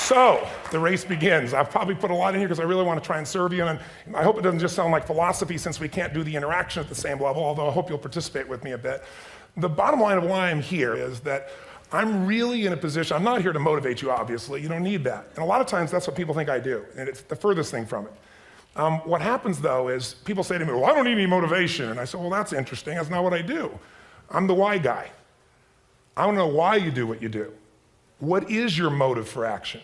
So the race begins. I've probably put a lot in here because I really want to try and serve you, and I hope it doesn't just sound like philosophy since we can't do the interaction at the same level, although I hope you'll participate with me a bit. The bottom line of why I'm here is that I'm really in a position, I'm not here to motivate you, obviously, you don't need that. And a lot of times that's what people think I do, and it's the furthest thing from it. What happens though is people say to me, well, I don't need any motivation. And I say, well, that's interesting, that's not what I do. I'm the why guy. I want to know why you do what you do. What is your motive for action?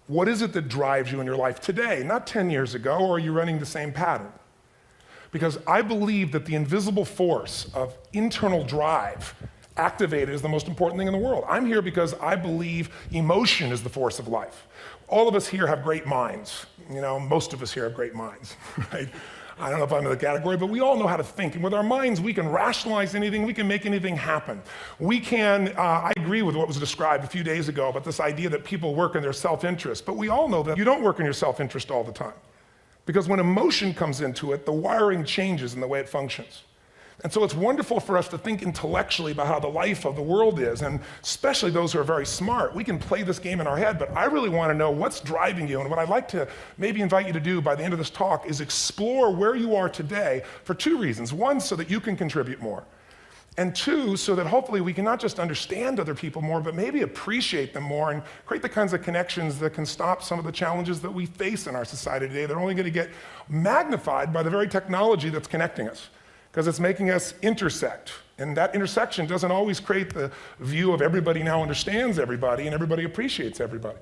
What is it that drives you in your life today, not 10 years ago, or are you running the same pattern? Because I believe that the invisible force of internal drive activated is the most important thing in the world. I'm here because I believe emotion is the force of life. All of us here have great minds. You know, most of us here have great minds, right? I don't know if I'm in the category, but we all know how to think. And with our minds, we can rationalize anything. We can make anything happen. We can, I agree with what was described a few days ago about this idea that people work in their self-interest. But we all know that you don't work in your self-interest all the time. Because when emotion comes into it, the wiring changes in the way it functions. And so it's wonderful for us to think intellectually about how the life of the world is, and especially those who are very smart. We can play this game in our head, but I really want to know what's driving you. And what I'd like to maybe invite you to do by the end of this talk is explore where you are today for two reasons. One, so that you can contribute more. And two, so that hopefully we can not just understand other people more, but maybe appreciate them more and create the kinds of connections that can stop some of the challenges that we face in our society today. They're only going to get magnified by the very technology that's connecting us, because it's making us intersect. And that intersection doesn't always create the view of everybody now understands everybody and everybody appreciates everybody.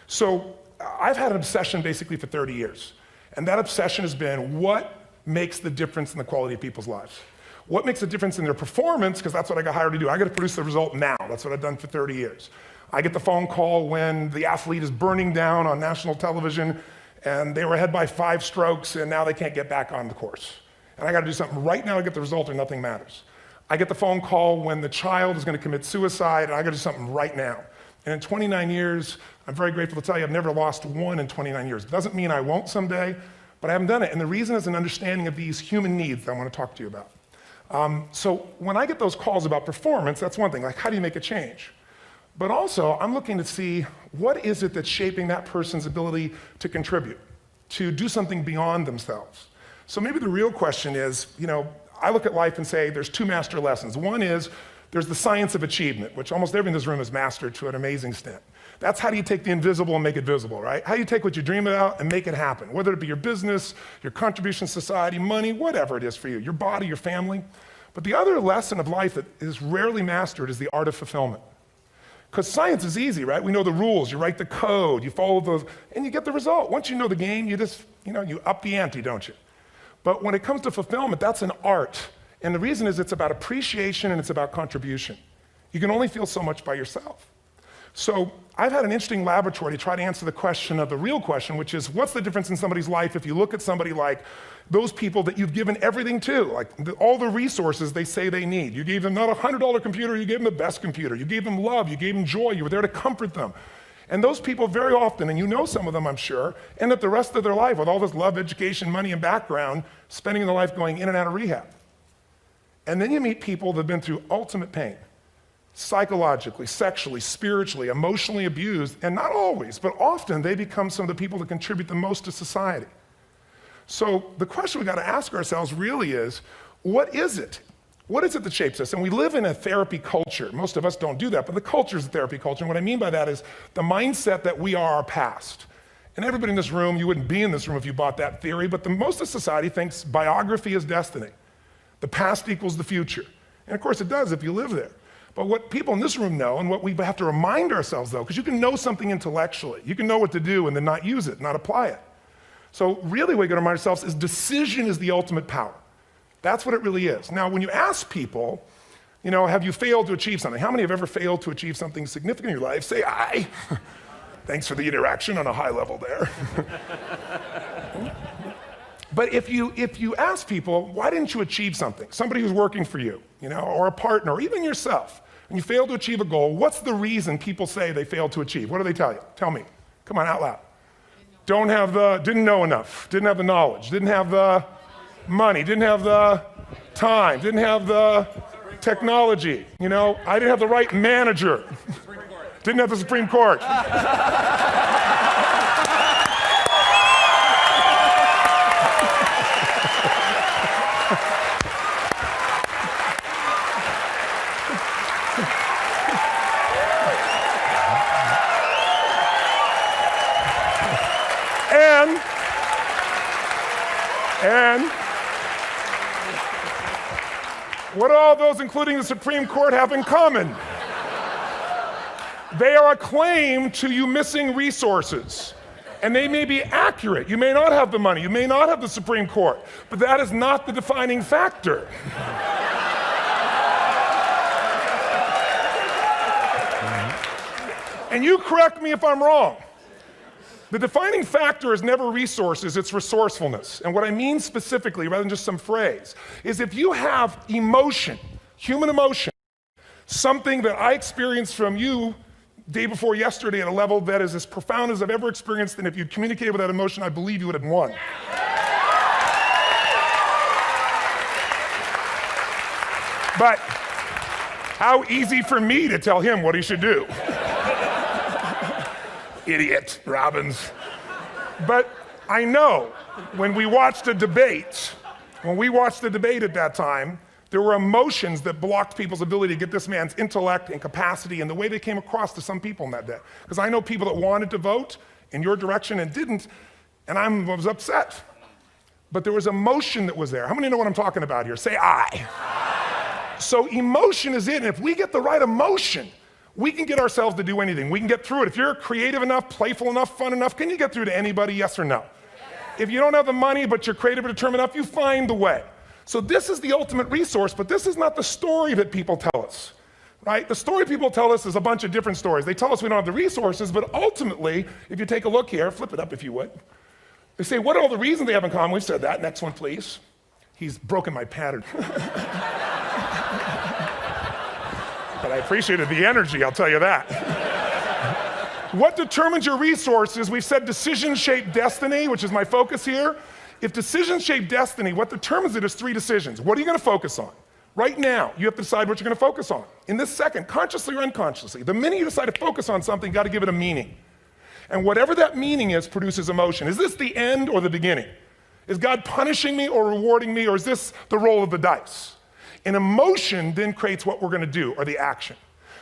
So I've had an obsession basically for 30 years. And that obsession has been what makes the difference in the quality of people's lives? What makes a difference in their performance? Because that's what I got hired to do. I got to produce the result now. That's what I've done for 30 years. I get the phone call when the athlete is burning down on national television and they were ahead by 5 strokes and now they can't get back on the course. And I got to do something right now to get the result or nothing matters. I get the phone call when the child is going to commit suicide, and I got to do something right now. And in 29 years, I'm very grateful to tell you I've never lost one in 29 years. It doesn't mean I won't someday, but I haven't done it. And the reason is an understanding of these human needs that I want to talk to you about. So when I get those calls about performance, that's one thing, like how do you make a change? But also, I'm looking to see what is it that's shaping that person's ability to contribute, to do something beyond themselves. So maybe the real question is, you know, I look at life and say there's 2 master lessons. One is there's the science of achievement, which almost everyone in this room has mastered to an amazing extent. That's how do you take the invisible and make it visible, right? How do you take what you dream about and make it happen, whether it be your business, your contribution to society, money, whatever it is for you, your body, your family. But the other lesson of life that is rarely mastered is the art of fulfillment. Because science is easy, right? We know the rules, you write the code, you follow those, and you get the result. Once you know the game, you just, you up the ante, don't you? But when it comes to fulfillment, that's an art. And the reason is it's about appreciation and it's about contribution. You can only feel so much by yourself. So I've had an interesting laboratory to try to answer the question of the real question, which is what's the difference in somebody's life if you look at somebody like those people that you've given everything to, like all the resources they say they need. You gave them not a $100 computer, you gave them the best computer. You gave them love, you gave them joy, you were there to comfort them. And those people very often, and you know some of them I'm sure, end up the rest of their life with all this love, education, money, and background, spending their life going in and out of rehab. And then you meet people that have been through ultimate pain, psychologically, sexually, spiritually, emotionally abused, and not always, but often they become some of the people that contribute the most to society. So the question we got to ask ourselves really is, what is it? What is it that shapes us? And we live in a therapy culture. Most of us don't do that, but the culture is a therapy culture. And what I mean by that is the mindset that we are our past. And everybody in this room, you wouldn't be in this room if you bought that theory, but most of society thinks biography is destiny. The past equals the future. And of course it does if you live there. But what people in this room know, and what we have to remind ourselves though, because you can know something intellectually, you can know what to do and then not use it, not apply it. So really what we got to remind ourselves is decision is the ultimate power. That's what it really is. Now, when you ask people, have you failed to achieve something? How many have ever failed to achieve something significant in your life? Say aye. Thanks for the interaction on a high level there. But if you ask people, why didn't you achieve something? Somebody who's working for you, or a partner, or even yourself, and you failed to achieve a goal, what's the reason people say they failed to achieve? What do they tell you? Tell me. Come on, out loud. Didn't know enough, didn't have the knowledge, didn't have the money, didn't have the time, didn't have the technology, I didn't have the right manager. Didn't have the Supreme Court. And what do all those, including the Supreme Court, have in common? They are a claim to you missing resources. And they may be accurate. You may not have the money. You may not have the Supreme Court. But that is not the defining factor. And you correct me if I'm wrong. The defining factor is never resources, it's resourcefulness. And what I mean specifically, rather than just some phrase, is if you have emotion, human emotion, something that I experienced from you day before yesterday at a level that is as profound as I've ever experienced, and if you'd communicated with that emotion, I believe you would have won. But how easy for me to tell him what he should do. Idiot, Robbins. But I know when we watched a debate, at that time, there were emotions that blocked people's ability to get this man's intellect and capacity and the way they came across to some people in that day. Because I know people that wanted to vote in your direction and didn't, and I was upset. But there was emotion that was there. How many know what I'm talking about here? Say I. So emotion is it, and if we get the right emotion, we can get ourselves to do anything. We can get through it. If you're creative enough, playful enough, fun enough, can you get through to anybody, yes or no? If you don't have the money, but you're creative or determined enough, you find the way. So this is the ultimate resource, but this is not the story that people tell us, right? The story people tell us is a bunch of different stories. They tell us we don't have the resources, but ultimately, if you take a look here, flip it up if you would. They say, what are all the reasons they have in common? We've said that. Next one, please. He's broken my pattern. But I appreciated the energy, I'll tell you that. What determines your resources? We've said decisions shape destiny, which is my focus here. If decisions shape destiny, what determines it is 3 decisions. What are you gonna focus on? Right now, you have to decide what you're gonna focus on. In this second, consciously or unconsciously, the minute you decide to focus on something, you gotta give it a meaning. And whatever that meaning is, produces emotion. Is this the end or the beginning? Is God punishing me or rewarding me, or is this the roll of the dice? And emotion then creates what we're gonna do, or the action.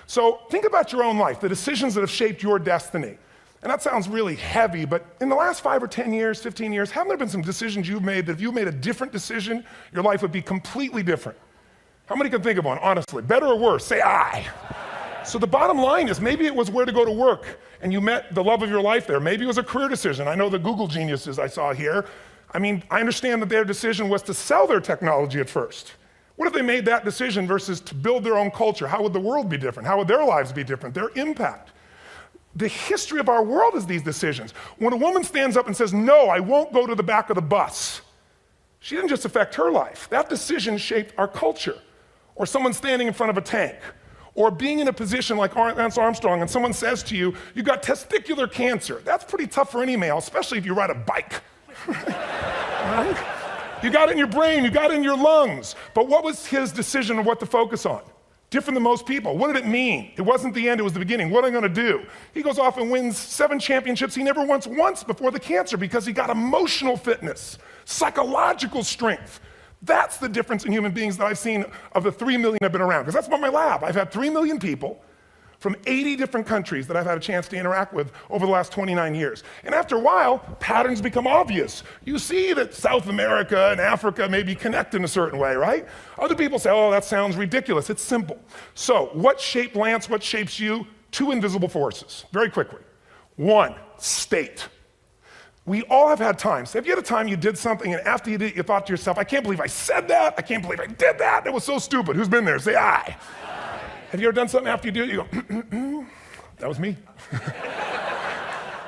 So think about your own life, the decisions that have shaped your destiny. And that sounds really heavy, but in the last 5 or 10 years, 15 years, haven't there been some decisions you've made that if you made a different decision, your life would be completely different? How many can think of one, honestly? Better or worse? Say I. So the bottom line is maybe it was where to go to work and you met the love of your life there. Maybe it was a career decision. I know the Google geniuses I saw here. I mean, I understand that their decision was to sell their technology at first. What if they made that decision versus to build their own culture? How would the world be different? How would their lives be different? Their impact. The history of our world is these decisions. When a woman stands up and says, no, I won't go to the back of the bus, she didn't just affect her life. That decision shaped our culture. Or someone standing in front of a tank. Or being in a position like Lance Armstrong and someone says to you, you got testicular cancer. That's pretty tough for any male, especially if you ride a bike. Right? You got it in your brain, you got it in your lungs. But what was his decision of what to focus on? Different than most people. What did it mean? It wasn't the end, it was the beginning. What am I gonna do? He goes off and wins 7 championships he never won once before the cancer because he got emotional fitness, psychological strength. That's the difference in human beings that I've seen of the 3 million I've been around. Because that's about my lab. I've had 3 million people from 80 different countries that I've had a chance to interact with over the last 29 years. And after a while, patterns become obvious. You see that South America and Africa maybe connect in a certain way, right? Other people say, oh, that sounds ridiculous. It's simple. So what shaped Lance, what shapes you? 2 invisible forces, very quickly. 1, state. We all have had times. Have you had a time you did something and after you did it, you thought to yourself, I can't believe I said that. I can't believe I did that. That was so stupid. Who's been there? Say I. Have you ever done something after you do it, you go, that was me.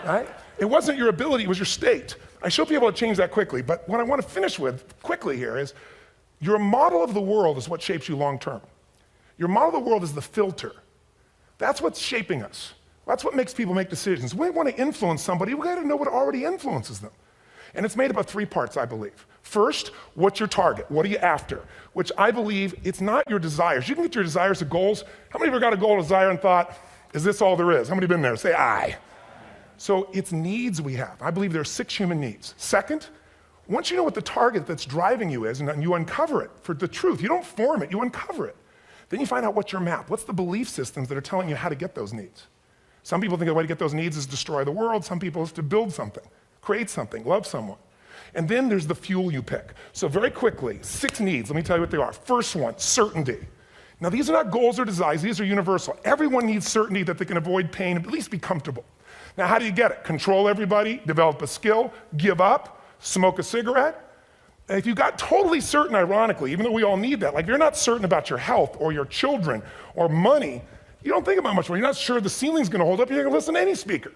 Right? It wasn't your ability, it was your state. I should be able to change that quickly, but what I want to finish with quickly here is your model of the world is what shapes you long term. Your model of the world is the filter. That's what's shaping us. That's what makes people make decisions. We want to influence somebody, we got to know what already influences them. And it's made up of 3 parts, I believe. First, what's your target? What are you after? Which I believe it's not your desires. You can get your desires to goals. How many of you got a goal, desire, and thought, Is this all there is? How many been there? Say aye. So it's needs we have. I believe there are 6 human needs. Second, once you know what the target that's driving you is and you uncover it for the truth, you don't form it, you uncover it. Then you find out what's your map. What's the belief systems that are telling you how to get those needs? Some people think the way to get those needs is destroy the world. Some people is to build something, create something, love someone. And then there's the fuel you pick. So very quickly, 6 needs, let me tell you what they are. First one, certainty. Now these are not goals or desires, these are universal. Everyone needs certainty that they can avoid pain, at least be comfortable. Now how do you get it? Control everybody, develop a skill, give up, smoke a cigarette. And if you got totally certain, ironically, even though we all need that, like if you're not certain about your health or your children or money, you don't think about much more. You're not sure the ceiling's gonna hold up, you're gonna listen to any speaker.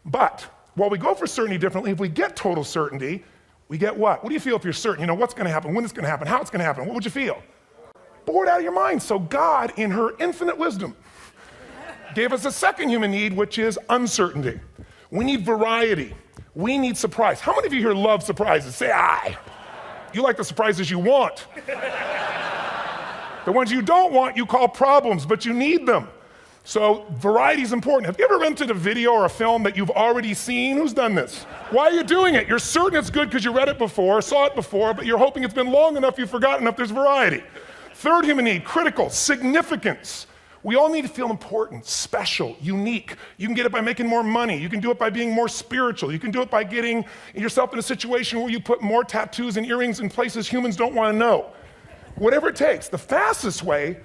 But while we go for certainty differently, if we get total certainty, we get what? What do you feel if you're certain? You know what's gonna happen, when it's gonna happen, how it's gonna happen, what would you feel? Bored out of your mind. So God, in her infinite wisdom, gave us a second human need, which is uncertainty. We need variety. We need surprise. How many of you here love surprises? Say aye. You like the surprises you want. The ones you don't want, you call problems, but you need them. So variety is important. Have you ever rented a video or a film that you've already seen? Who's done this? Why are you doing it? You're certain it's good because you read it before, saw it before, but you're hoping it's been long enough, you've forgotten enough, there's variety. Third human need, critical, significance. We all need to feel important, special, unique. You can get it by making more money. You can do it by being more spiritual. You can do it by getting yourself in a situation where you put more tattoos and earrings in places humans don't want to know. Whatever it takes. The fastest way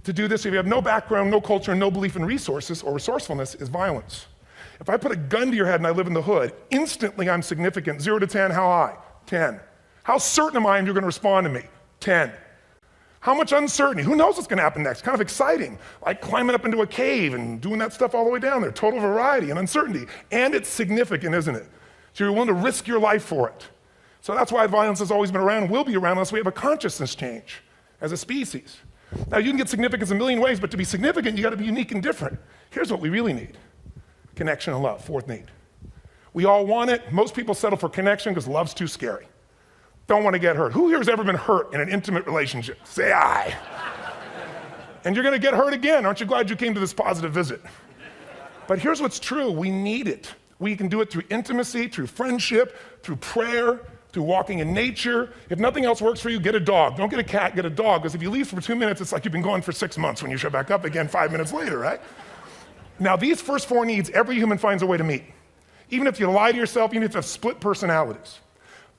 to do this, if you have no background, no culture, no belief in resources or resourcefulness, is violence. If I put a gun to your head and I live in the hood, instantly I'm significant. 0 to 10, how high? 10. How certain am I you're gonna respond to me? 10. How much uncertainty? Who knows what's gonna happen next? Kind of exciting, like climbing up into a cave and doing that stuff all the way down there. Total variety and uncertainty. And it's significant, isn't it? So you're willing to risk your life for it. So that's why violence has always been around and will be around unless we have a consciousness change as a species. Now you can get significance a million ways, but to be significant, you gotta be unique and different. Here's what we really need. Connection and love, fourth need. We all want it. Most people settle for connection because love's too scary. Don't want to get hurt. Who here has ever been hurt in an intimate relationship? Say aye. And you're gonna get hurt again. Aren't you glad you came to this positive visit? But here's what's true, we need it. We can do it through intimacy, through friendship, through prayer, through walking in nature. If nothing else works for you, get a dog. Don't get a cat, get a dog, because if you leave for 2 minutes, it's like you've been gone for 6 months when you show back up again 5 minutes later, right? Now these first 4 needs, every human finds a way to meet. Even if you lie to yourself, even if you have split personalities.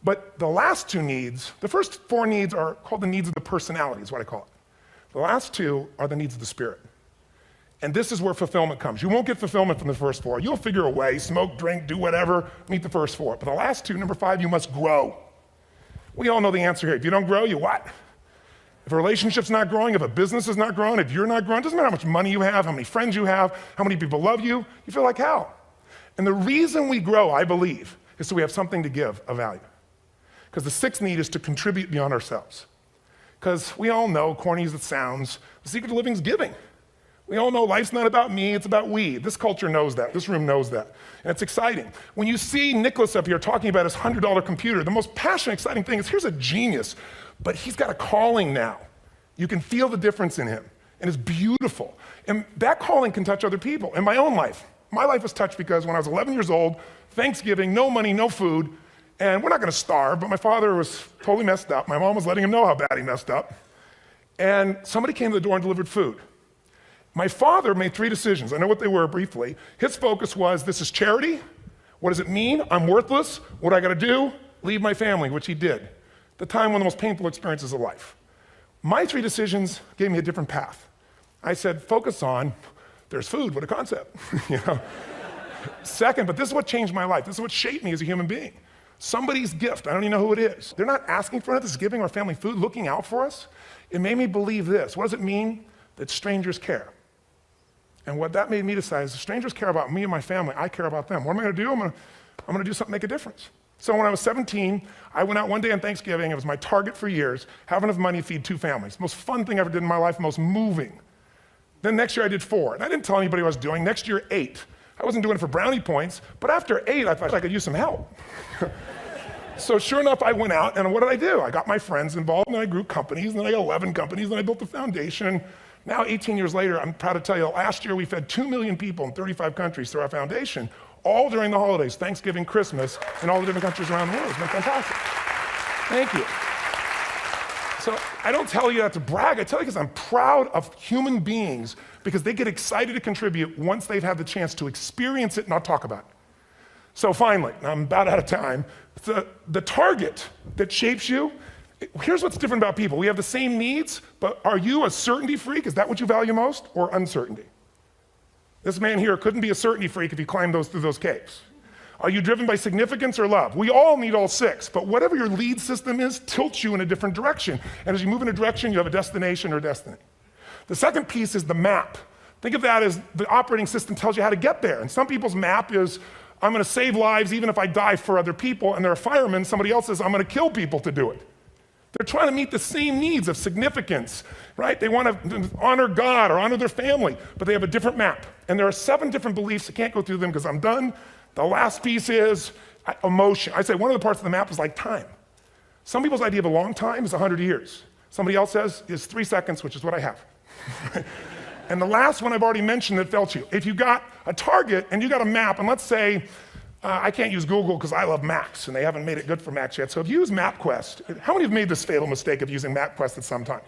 But the last 2 needs, the first 4 needs are called the needs of the personality, is what I call it. The last 2 are the needs of the spirit. And this is where fulfillment comes. You won't get fulfillment from the first 4. You'll figure a way, smoke, drink, do whatever, meet the first 4. But the last 2, number 5, you must grow. We all know the answer here. If you don't grow, you what? If a relationship's not growing, if a business is not growing, if you're not growing, it doesn't matter how much money you have, how many friends you have, how many people love you, you feel like hell. And the reason we grow, I believe, is so we have something to give of value. Because the 6th need is to contribute beyond ourselves. Because we all know, corny as it sounds, the secret to living is giving. We all know life's not about me, it's about we. This culture knows that, this room knows that. And it's exciting. When you see Nicholas up here talking about his $100 computer, the most passionate, exciting thing is here's a genius, but he's got a calling now. You can feel the difference in him, and it's beautiful. And that calling can touch other people. In my own life, my life was touched because when I was 11 years old, Thanksgiving, no money, no food, and we're not gonna starve, but my father was totally messed up. My mom was letting him know how bad he messed up. And somebody came to the door and delivered food. My father made 3 decisions. I know what they were briefly. His focus was, this is charity. What does it mean? I'm worthless. What do I gotta do? Leave my family, which he did. The time, one of the most painful experiences of life. My 3 decisions gave me a different path. I said, focus on, there's food, what a concept. You know? Second, but this is what changed my life. This is what shaped me as a human being. Somebody's gift, I don't even know who it is. They're not asking for it, this is giving our family food, looking out for us. It made me believe this. What does it mean? That strangers care. And what that made me decide is if strangers care about me and my family, I care about them. What am I gonna do? I'm gonna do something to make a difference. So when I was 17, I went out one day on Thanksgiving, it was my target for years, have enough money to feed 2 families. Most fun thing I ever did in my life, most moving. Then next year I did 4, and I didn't tell anybody what I was doing. Next year, 8. I wasn't doing it for brownie points, but after 8, I thought I could use some help. So sure enough, I went out, and what did I do? I got my friends involved, and I grew companies, and then I got 11 companies, and I built a foundation, Now, 18 years later, I'm proud to tell you, last year we fed 2 million people in 35 countries through our foundation, all during the holidays, Thanksgiving, Christmas, in all the different countries around the world. It's been fantastic. Thank you. So I don't tell you that to brag, I tell you because I'm proud of human beings because they get excited to contribute once they've had the chance to experience it and not talk about it. So finally, I'm about out of time, the target that shapes you, here's what's different about people. We have the same needs, but are you a certainty freak? Is that what you value most, or uncertainty? This man here couldn't be a certainty freak if he climbed through those caves. Are you driven by significance or love? We all need all six, but whatever your lead system is tilts you in a different direction. And as you move in a direction, you have a destination or destiny. The second piece is the map. Think of that as the operating system tells you how to get there. And some people's map is, I'm gonna save lives even if I die for other people, and they're a fireman, somebody else says, I'm gonna kill people to do it. They're trying to meet the same needs of significance, right? They want to honor God or honor their family, but they have a different map. And there are 7 different beliefs. I can't go through them because I'm done. The last piece is emotion. I say one of the parts of the map is like time. Some people's idea of a long time is 100 years. Somebody else says is 3 seconds, which is what I have. And the last one I've already mentioned that felt you. If you got a target and you got a map, and let's say, I can't use Google because I love maps, and they haven't made it good for Macs yet. So if you use MapQuest, how many have made this fatal mistake of using MapQuest at some time?